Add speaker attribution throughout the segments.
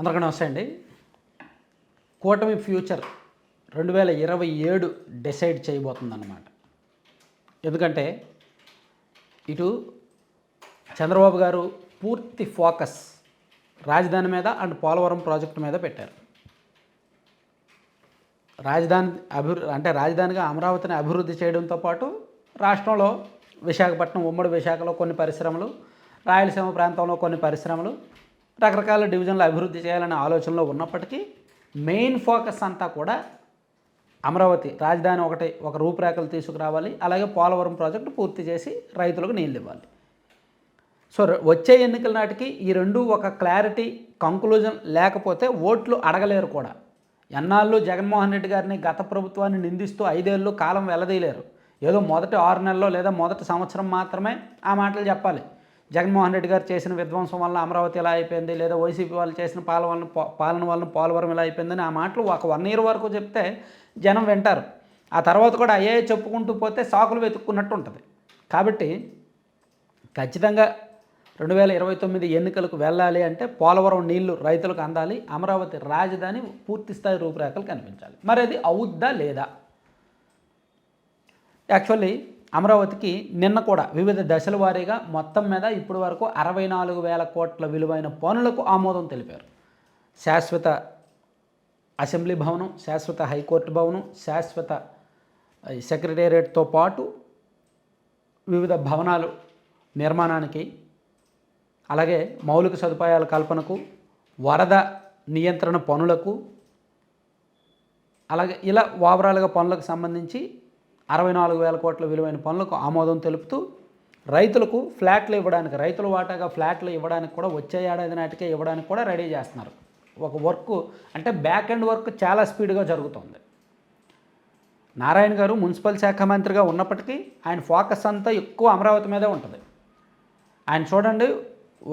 Speaker 1: అందరికీ నమస్తే అండి. కూటమి ఫ్యూచర్ 2027 డిసైడ్ చేయబోతుందన్నమాట. ఎందుకంటే ఇటు చంద్రబాబు గారు పూర్తి ఫోకస్ రాజధాని మీద అండ్ పోలవరం ప్రాజెక్టు మీద పెట్టారు. రాజధానిగా అమరావతిని అభివృద్ధి చేయడంతో పాటు రాష్ట్రంలో విశాఖపట్నం, ఉమ్మడి విశాఖలో కొన్ని పరిశ్రమలు, రాయలసీమ ప్రాంతంలో కొన్ని పరిశ్రమలు, రకరకాల డివిజన్లు అభివృద్ధి చేయాలనే ఆలోచనలో ఉన్నప్పటికీ మెయిన్ ఫోకస్ అంతా కూడా అమరావతి రాజధాని ఒక రూపురేఖలు తీసుకురావాలి, అలాగే పోలవరం ప్రాజెక్టు పూర్తి చేసి రైతులకు నీళ్ళు ఇవ్వాలి. సో వచ్చే ఎన్నికల నాటికి ఈ రెండు ఒక క్లారిటీ కంక్లూజన్ లేకపోతే ఓట్లు అడగలేరు కూడా. ఎన్నాళ్ళు జగన్మోహన్ రెడ్డి గారిని, గత ప్రభుత్వాన్ని నిందిస్తూ 5 ఏళ్ళు కాలం వెల్లదీయలేరు. ఏదో మొదటి 6 నెలల్లో లేదా మొదటి సంవత్సరం మాత్రమే ఆ మాటలు చెప్పాలి. జగన్మోహన్ రెడ్డి గారు చేసిన విధ్వంసం వల్ల అమరావతి ఇలా అయిపోయింది, లేదా వైసీపీ వాళ్ళు చేసిన పాలన వల్ల పోలవరం ఇలా అయిపోయిందని ఆ మాటలు ఒక 1 ఇయర్ వరకు చెప్తే జనం వింటారు. ఆ తర్వాత కూడా అయ్యే చెప్పుకుంటూ పోతే సాకులు వెతుక్కున్నట్టు ఉంటుంది. కాబట్టి ఖచ్చితంగా 2029 ఎన్నికలకు వెళ్ళాలి అంటే పోలవరం నీళ్లు రైతులకు అందాలి, అమరావతి రాజధాని పూర్తిస్థాయి రూపురేఖలు కనిపించాలి. మరి అది అవుద్దా లేదా? యాక్చువల్లీ అమరావతికి నిన్న కూడా వివిధ దశల వారీగా మొత్తం మీద ఇప్పటి వరకు 64,000 కోట్ల విలువైన పనులకు ఆమోదం తెలిపారు. శాశ్వత అసెంబ్లీ భవనం, శాశ్వత హైకోర్టు భవనం, శాశ్వత సెక్రటేరియట్తో పాటు వివిధ భవనాలు నిర్మాణానికి, అలాగే మౌలిక సదుపాయాల కల్పనకు, వరద నియంత్రణ పనులకు, అలాగే ఇలా ఓవరాల్గా పనులకు సంబంధించి 64,000 కోట్ల విలువైన పనులకు ఆమోదం తెలుపుతూ రైతులకు ఫ్లాట్లు ఇవ్వడానికి, రైతుల వాటాగా ఫ్లాట్లు ఇవ్వడానికి కూడా వచ్చే ఏడాది నాటికే ఇవ్వడానికి కూడా రెడీ చేస్తున్నారు. ఒక వర్క్ అంటే బ్యాక్ ఎండ్ వర్క్ చాలా స్పీడ్గా జరుగుతుంది. నారాయణ గారు మున్సిపల్ శాఖ మంత్రిగా ఉన్నప్పటికీ ఆయన ఫోకస్ అంతా ఎక్కువ అమరావతి మీదే ఉంటుంది. ఆయన చూడండి,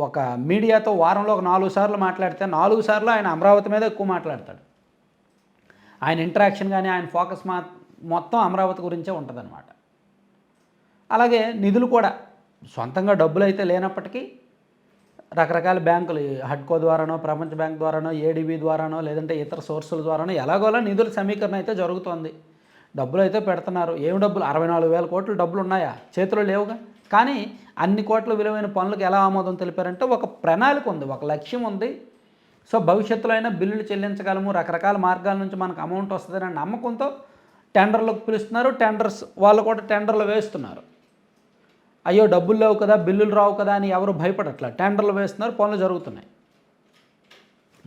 Speaker 1: ఒక మీడియాతో వారంలో ఒక 4 సార్లు మాట్లాడితే 4 సార్లు ఆయన అమరావతి మీద ఎక్కువ మాట్లాడతాడు. ఆయన ఇంటరాక్షన్ కానీ ఆయన ఫోకస్ మొత్తం అమరావతి గురించే ఉంటుందన్నమాట. అలాగే నిధులు కూడా సొంతంగా డబ్బులు అయితే లేనప్పటికీ రకరకాల బ్యాంకులు, హడ్కో ద్వారానో, ప్రపంచ బ్యాంక్ ద్వారానో, ఏడీబీ ద్వారానో, లేదంటే ఇతర సోర్సుల ద్వారానో ఎలాగోలా నిధుల సమీకరణ అయితే జరుగుతోంది. డబ్బులు అయితే పెడుతున్నారు. ఏమి డబ్బులు? 64,000 కోట్లు డబ్బులు ఉన్నాయా? చేతిలో లేవుగా. కానీ అన్ని కోట్ల విలువైన పనులకు ఎలా ఆమోదం తెలిపారంటే ఒక ప్రణాళిక ఉంది, ఒక లక్ష్యం ఉంది. సో భవిష్యత్తులో అయినా బిల్లులు చెల్లించగలము, రకరకాల మార్గాల నుంచి మనకు అమౌంట్ వస్తుందనే నమ్మకంతో టెండర్లకు పిలుస్తున్నారు. టెండర్స్ వాళ్ళు కూడా టెండర్లు వేస్తున్నారు. అయ్యో డబ్బులు లేవు కదా, బిల్లులు రావు కదా అని ఎవరు భయపడట్లా, టెండర్లు వేస్తున్నారు, పనులు జరుగుతున్నాయి.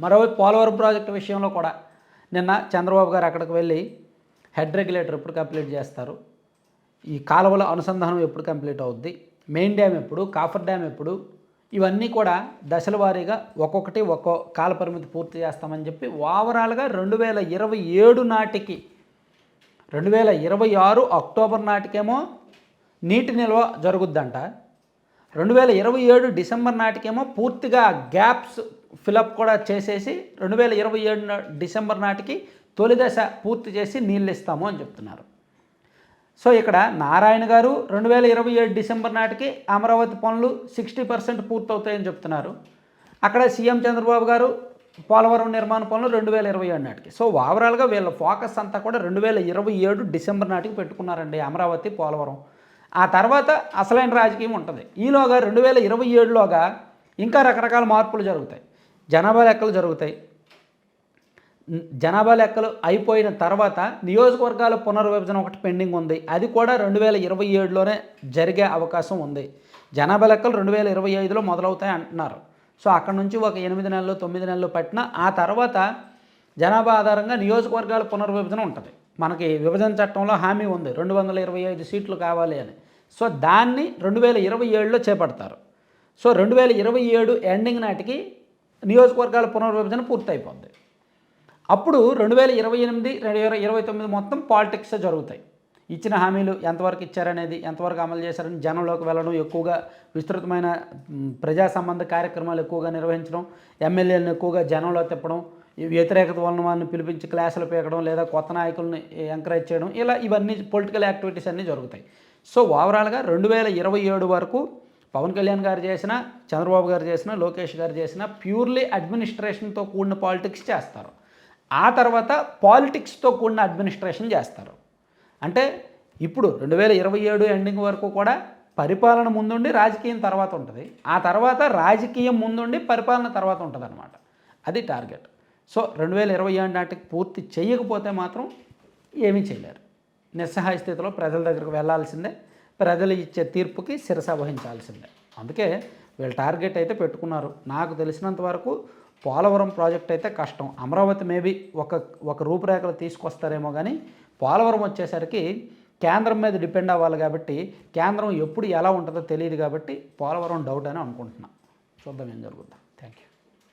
Speaker 1: మరోవైపు పోలవరం ప్రాజెక్టు విషయంలో కూడా నిన్న చంద్రబాబు గారు అక్కడికి వెళ్ళి హెడ్ రెగ్యులేటర్ ఎప్పుడు కంప్లీట్ చేస్తారు, ఈ కాలువల అనుసంధానం ఎప్పుడు కంప్లీట్ అవుద్ది, మెయిన్ డ్యామ్ ఎప్పుడు, కాఫర్ డ్యామ్ ఎప్పుడు, ఇవన్నీ కూడా దశల వారీగా ఒక్కొక్కటి ఒక్కో కాల పరిమితి పూర్తి చేస్తామని చెప్పి ఓవరాల్గా 2027 నాటికి, 2026 అక్టోబర్ నాటికేమో నీటి నిల్వ జరుగుద్దంట, 2027 డిసెంబర్ నాటికేమో పూర్తిగా గ్యాప్స్ ఫిలప్ కూడా చేసేసి 2027 డిసెంబర్ నాటికి తొలి దశ పూర్తి చేసి నీళ్ళు ఇస్తాము అని చెప్తున్నారు. సో ఇక్కడ నారాయణ గారు 2027 డిసెంబర్ నాటికి అమరావతి పనులు 60% పూర్తవుతాయని చెప్తున్నారు. అక్కడ సీఎం చంద్రబాబు గారు పోలవరం నిర్మాణ పనులు 2027 నాటికి. సో ఓవరాల్గా వీళ్ళ ఫోకస్ అంతా కూడా 2027 డిసెంబర్ నాటికి పెట్టుకున్నారండి అమరావతి, పోలవరం. ఆ తర్వాత అసలైన రాజకీయం ఉంటుంది. ఈలోగా 2027లోగా ఇంకా రకరకాల మార్పులు జరుగుతాయి. జనాభా లెక్కలు జరుగుతాయి. జనాభా లెక్కలు అయిపోయిన తర్వాత నియోజకవర్గాల పునర్విభజన ఒకటి పెండింగ్ ఉంది. అది కూడా 2027లోనే జరిగే అవకాశం ఉంది. జనాభా లెక్కలు 2025లో మొదలవుతాయి అంటున్నారు. సో అక్కడ నుంచి ఒక 8 నెలలు 9 నెలలు పట్టినా ఆ తర్వాత జనాభా ఆధారంగా నియోజకవర్గాల పునర్విభజన ఉంటుంది. మనకి విభజన చట్టంలో హామీ ఉంది 225 సీట్లు కావాలి అని. సో దాన్ని 2027లో చేపడతారు. సో 2027 ఎండింగ్ నాటికి నియోజకవర్గాల పునర్విభజన పూర్తయిపోద్ది. అప్పుడు 2028, 2029 మొత్తం పాలిటిక్స్ జరుగుతాయి. ఇచ్చిన హామీలు ఎంతవరకు ఇచ్చారనేది, ఎంతవరకు అమలు చేశారని జనంలోకి వెళ్ళడం, ఎక్కువగా విస్తృతమైన ప్రజా సంబంధ కార్యక్రమాలు ఎక్కువగా నిర్వహించడం, ఎమ్మెల్యేలను ఎక్కువగా జనంలో తిప్పడం, వ్యతిరేకత వలన వాళ్ళని పిలిపించి క్లాసులు పీకడం, లేదా కొత్త నాయకుల్ని ఎంకరేజ్ చేయడం, ఇలా ఇవన్నీ పొలిటికల్ యాక్టివిటీస్ అన్నీ జరుగుతాయి. సో ఓవరాల్గా 2027 వరకు పవన్ కళ్యాణ్ గారు చేసినా, చంద్రబాబు గారు చేసినా, లోకేష్ గారు చేసినా ప్యూర్లీ అడ్మినిస్ట్రేషన్తో కూడిన పాలిటిక్స్ చేస్తారు. ఆ తర్వాత పాలిటిక్స్తో కూడిన అడ్మినిస్ట్రేషన్ చేస్తారు. అంటే ఇప్పుడు 2027 ఎండింగ్ వరకు కూడా పరిపాలన ముందుండి రాజకీయం తర్వాత ఉంటుంది. ఆ తర్వాత రాజకీయం ముందుండి పరిపాలన తర్వాత ఉంటుంది అనమాట. అది టార్గెట్. సో 2027 నాటికి పూర్తి చేయకపోతే మాత్రం ఏమీ చేయలేరు. నిస్సహాయ స్థితిలో ప్రజల దగ్గరకు వెళ్లాల్సిందే, ప్రజలు ఇచ్చే తీర్పుకి శిరస వహించాల్సిందే. అందుకే వీళ్ళు టార్గెట్ అయితే పెట్టుకున్నారు. నాకు తెలిసినంత వరకు పోలవరం ప్రాజెక్ట్ అయితే కష్టం. అమరావతి మేబీ ఒక రూపురేఖలు తీసుకొస్తారేమో, కానీ పోలవరం వచ్చేసరికి కేంద్రం మీద డిపెండ్ అవ్వాలి కాబట్టి, కేంద్రం ఎప్పుడు ఎలా ఉంటుందో తెలియదు కాబట్టి పోలవరం డౌట్ అని అనుకుంటున్నాను. చూద్దాం ఏం జరుగుతుందో. Thank you.